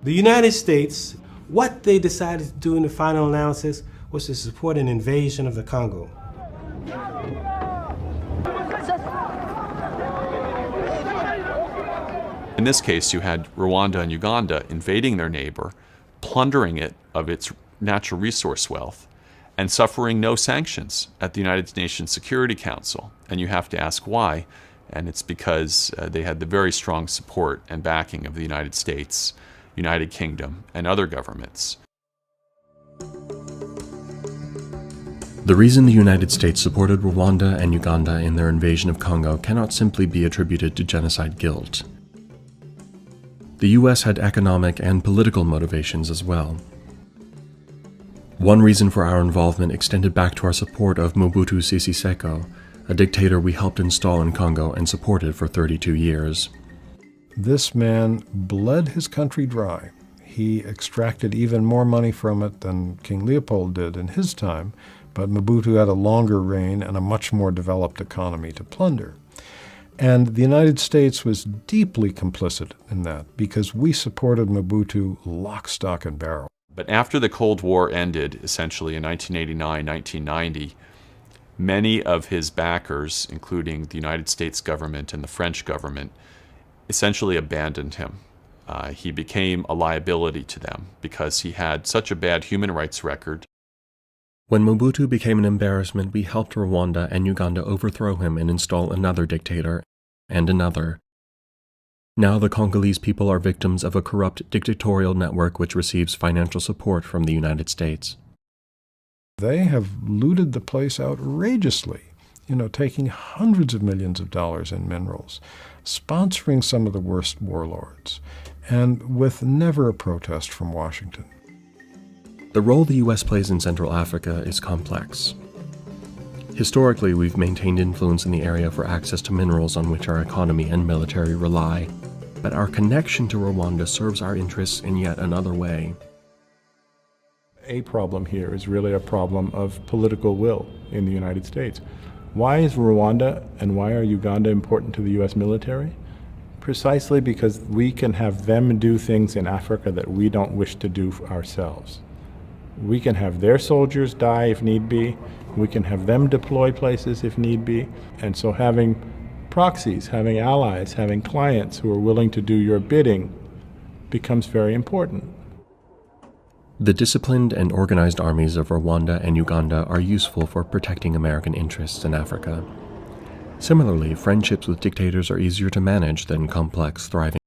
The United States, what they decided to do in the final analysis was to support an invasion of the Congo. In this case, you had Rwanda and Uganda invading their neighbor, plundering it of its natural resource wealth, and suffering no sanctions at the United Nations Security Council. And you have to ask why, and it's because they had the very strong support and backing of the United States, United Kingdom, and other governments. The reason the United States supported Rwanda and Uganda in their invasion of Congo cannot simply be attributed to genocide guilt. The US had economic and political motivations as well. One reason for our involvement extended back to our support of Mobutu Sese Seko, a dictator we helped install in Congo and supported for 32 years. This man bled his country dry. He extracted even more money from it than King Leopold did in his time, but Mobutu had a longer reign and a much more developed economy to plunder. And the United States was deeply complicit in that because we supported Mobutu lock, stock, and barrel. But after the Cold War ended, essentially in 1989, 1990, many of his backers, including the United States government and the French government, essentially abandoned him. He became a liability to them because he had such a bad human rights record. When Mobutu became an embarrassment, we helped Rwanda and Uganda overthrow him and install another dictator, and another. Now the Congolese people are victims of a corrupt dictatorial network which receives financial support from the United States. They have looted the place outrageously, taking hundreds of millions of dollars in minerals, sponsoring some of the worst warlords, and with never a protest from Washington. The role the U.S. plays in Central Africa is complex. Historically, we've maintained influence in the area for access to minerals on which our economy and military rely, but our connection to Rwanda serves our interests in yet another way. A problem here is really a problem of political will in the United States. Why is Rwanda and why are Uganda important to the U.S. military? Precisely because we can have them do things in Africa that we don't wish to do ourselves. We can have their soldiers die if need be. We can have them deploy places if need be. And so having proxies, having allies, having clients who are willing to do your bidding becomes very important. The disciplined and organized armies of Rwanda and Uganda are useful for protecting American interests in Africa. Similarly, friendships with dictators are easier to manage than complex, thriving